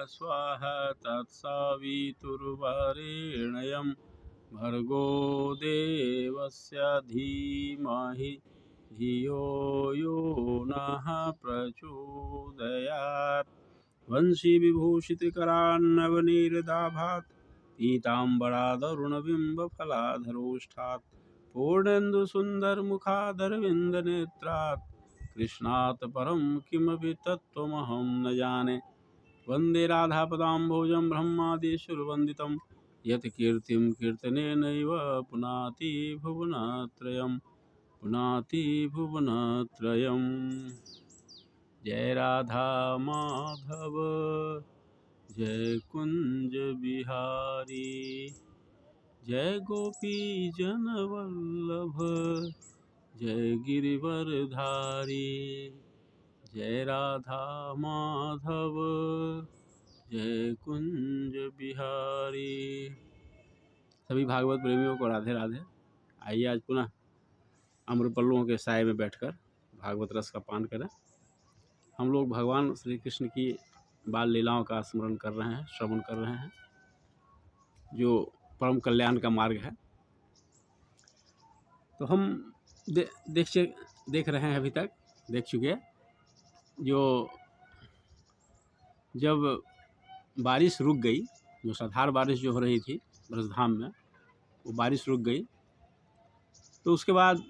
स्वाहा तत्सवितुर्वरेण्यं भर्गो देवस्य धीमहि धियो यो नः प्रचोदयात्। वंशी विभूषितकरान्नवनीरदाभात् पीताम्बरादरुणबिम्बफलाधरोष्ठात् पूर्णेन्दुसुन्दरमुखादरविन्दनेत्रात् कृष्णात् परं किमपि तत्त्वमहं न जाने। वन्दे राधापदाम्भोजं ब्रह्मादिसुरवन्दितं यत् कीर्तिं कीर्तनेनैव पुनाति भुवनत्रयं पुनाति भुवनत्रयम्। जय राधा माधव जय कुंज बिहारी जय गोपी जन वल्लभ जय गिरिवरधारी। जय राधा माधव जय कुंज बिहारी। सभी भागवत प्रेमियों को राधे राधे। आइए आज पुनः अम्रपल्लुओं के साए में बैठकर भागवत रस का पान करें। हम लोग भगवान श्री कृष्ण की बाल लीलाओं का स्मरण कर रहे हैं, श्रवण कर रहे हैं, जो परम कल्याण का मार्ग है। तो हम देख रहे हैं, अभी तक देख चुके हैं। जो जब बारिश रुक गई, जो मूसलाधार बारिश जो हो रही थी ब्रजधाम में, वो बारिश रुक गई, तो उसके बाद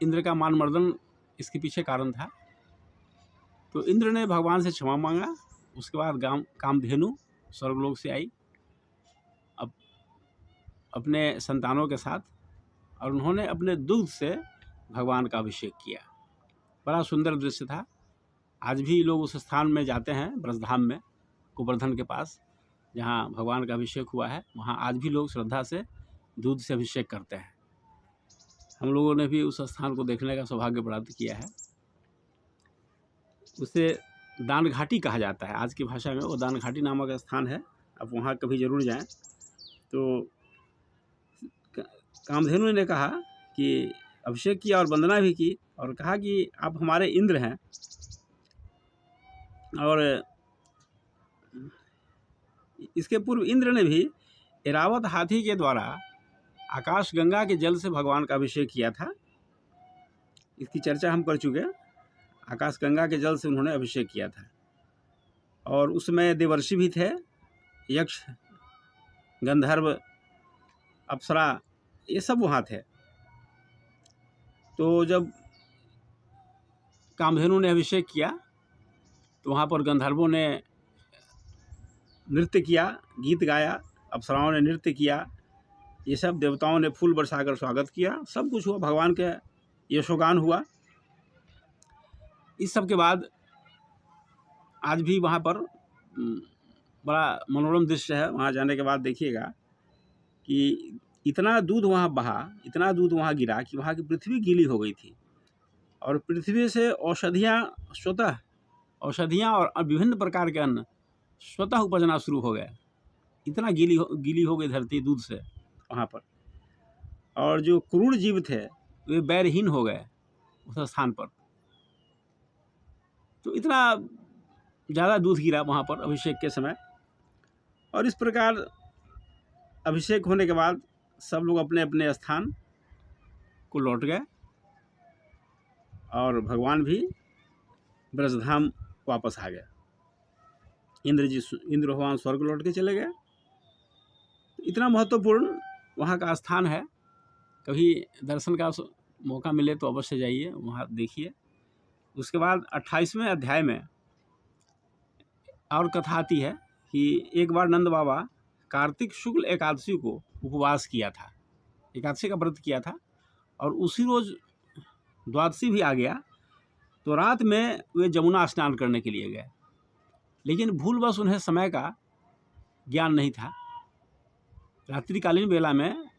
इंद्र का मान मर्दन इसके पीछे कारण था। तो इंद्र ने भगवान से क्षमा मांगा। उसके बाद कामधेनु स्वर्गलोक से आई अपने संतानों के साथ, और उन्होंने अपने दूध से भगवान का अभिषेक किया। बड़ा सुंदर दृश्य था। आज भी लोग उस स्थान में जाते हैं, ब्रजधाम में, गोवर्धन के पास, जहाँ भगवान का अभिषेक हुआ है। वहाँ आज भी लोग श्रद्धा से दूध से अभिषेक करते हैं। हम लोगों ने भी उस स्थान को देखने का सौभाग्य प्राप्त किया है। उसे दान घाटी कहा जाता है आज की भाषा में। वो दान घाटी नामक स्थान है। आप वहाँ कभी ज़रूर जाएं। तो कामधेनु ने कहा कि अभिषेक किया और वंदना भी की, और कहा कि आप हमारे इंद्र हैं, और इसके पूर्व इंद्र ने भी ऐरावत हाथी के द्वारा आकाश गंगा के जल से भगवान का अभिषेक किया था। इसकी चर्चा हम कर चुके हैं। आकाश गंगा के जल से उन्होंने अभिषेक किया था, और उसमें देवर्षि भी थे, यक्ष, गंधर्व, अप्सरा, ये सब वहाँ थे। तो जब कामधेनु ने अभिषेक किया तो वहाँ पर गंधर्वों ने नृत्य किया, गीत गाया, अप्सराओं ने नृत्य किया, ये सब देवताओं ने फूल बरसाकर स्वागत किया। सब कुछ हुआ, भगवान के यशोगान हुआ। इस सब के बाद आज भी वहाँ पर बड़ा मनोरम दृश्य है। वहाँ जाने के बाद देखिएगा कि इतना दूध वहाँ बहा, इतना दूध वहाँ गिरा कि वहाँ की पृथ्वी गीली हो गई थी, और पृथ्वी से औषधियाँ और विभिन्न प्रकार के अन्न स्वतः उपजना शुरू हो गए। इतना गीली हो गई धरती दूध से वहाँ पर। और जो क्रूर जीव थे वे बैरहीन हो गए उस स्थान पर। तो इतना ज़्यादा दूध गिरा वहाँ पर अभिषेक के समय। और इस प्रकार अभिषेक होने के बाद सब लोग अपने अपने स्थान को लौट गए, और भगवान भी ब्रजधाम वापस आ गए। इंद्र भगवान स्वर्ग लौट के चले गए। इतना महत्वपूर्ण वहाँ का स्थान है। कभी दर्शन का मौका मिले तो अवश्य जाइए, वहाँ देखिए। उसके बाद 28वें अध्याय में और कथा आती है कि एक बार नंद बाबा कार्तिक शुक्ल एकादशी को उपवास किया था, एकादशी का व्रत किया था, और उसी रोज़ द्वादशी भी आ गया। तो रात में वे जमुना स्नान करने के लिए गए, लेकिन भूलवश उन्हें समय का ज्ञान नहीं था। रात्रिकालीन बेला में,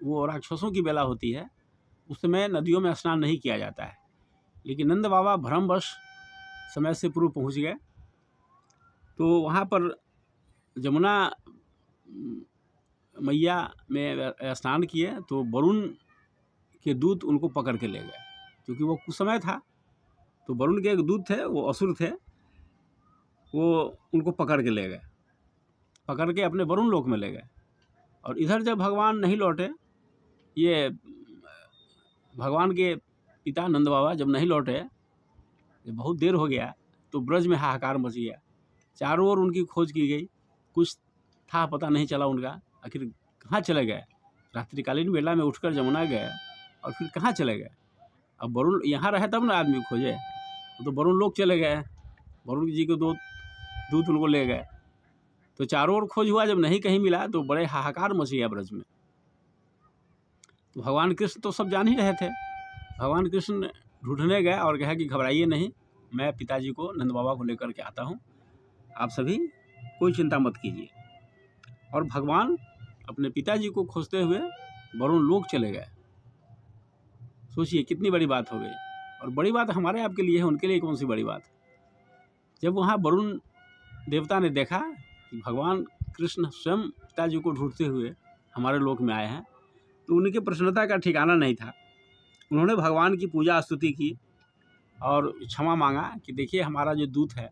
वो राक्षसों की बेला होती है, उस समय नदियों में स्नान नहीं किया जाता है। लेकिन नंद बाबा भ्रमवश समय से पूर्व पहुंच गए। तो वहाँ पर जमुना मैया में स्नान किए तो वरुण के दूत उनको पकड़ के ले गए, क्योंकि वो कुछ समय था। तो वरुण के एक दूत थे, वो असुर थे, वो उनको पकड़ के ले गए, पकड़ के अपने वरुण लोक में ले गए। और इधर जब भगवान नहीं लौटे, ये भगवान के पिता नंद बाबा जब नहीं लौटे, बहुत देर हो गया, तो ब्रज में हाहाकार मच गया। चारों ओर उनकी खोज की गई, कुछ था पता नहीं चला उनका, आखिर कहाँ चले गए। रात्रिकालीन बेला में उठकर जमुना गए और फिर कहाँ चले गए। अब वरुण यहाँ रहे तब ना आदमी खोजे, तो वरुण लोग चले गए, वरुण जी को दो दूत उनको ले गए। तो चारों ओर खोज हुआ, जब नहीं कहीं मिला तो बड़े हाहाकार मच गया ब्रज में। तो भगवान कृष्ण तो सब जान ही रहे थे। भगवान कृष्ण ढूंढने गए और कहा कि घबराइए नहीं, मैं पिताजी को नंद बाबा को लेकर के आता हूँ, आप सभी कोई चिंता मत कीजिए। और भगवान अपने पिताजी को खोजते हुए वरुण लोक चले गए। सोचिए कितनी बड़ी बात हो गई। और बड़ी बात हमारे आपके लिए है, उनके लिए कौन सी बड़ी बात। जब वहाँ वरुण देवता ने देखा कि भगवान कृष्ण स्वयं पिताजी को ढूंढते हुए हमारे लोक में आए हैं, तो उनकी प्रसन्नता का ठिकाना नहीं था। उन्होंने भगवान की पूजा स्तुति की और क्षमा मांगा कि देखिए हमारा जो दूत है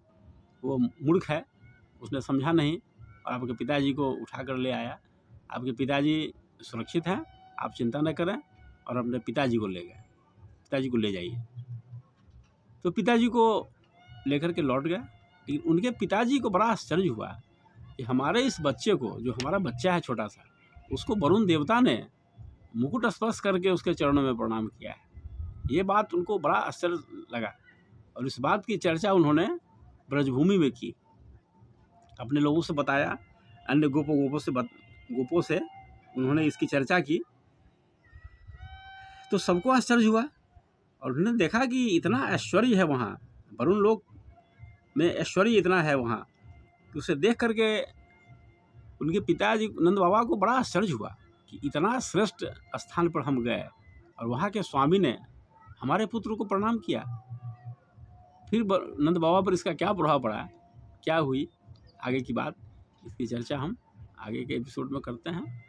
वो मूर्ख है, उसने समझा नहीं और आपके पिताजी को उठा कर ले आया। आपके पिताजी सुरक्षित हैं, आप चिंता न करें। और अपने पिताजी को ले गए, पिताजी को ले जाइए। तो पिताजी को लेकर के लौट गए। लेकिन उनके पिताजी को बड़ा आश्चर्य हुआ कि हमारे इस बच्चे को, जो हमारा बच्चा है छोटा सा, उसको वरुण देवता ने मुकुट स्पर्श करके उसके चरणों में प्रणाम किया है। ये बात उनको बड़ा आश्चर्य लगा और इस बात की चर्चा उन्होंने ब्रजभूमि में की, अपने लोगों से बताया, अन्य गोपों से उन्होंने इसकी चर्चा की। तो सबको आश्चर्य हुआ और उन्होंने देखा कि इतना ऐश्वर्य है वहाँ, वरुण लोक में ऐश्वर्य इतना है वहाँ कि उसे देख करके उनके पिताजी नंद बाबा को बड़ा आश्चर्य हुआ कि इतना श्रेष्ठ स्थान पर हम गए और वहाँ के स्वामी ने हमारे पुत्र को प्रणाम किया। फिर नंद बाबा पर इसका क्या प्रभाव पड़ा, क्या हुई आगे की बात, इसकी चर्चा हम आगे के एपिसोड में करते हैं।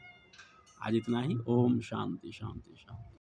आज इतना ही। ओम शांति शांति शांति।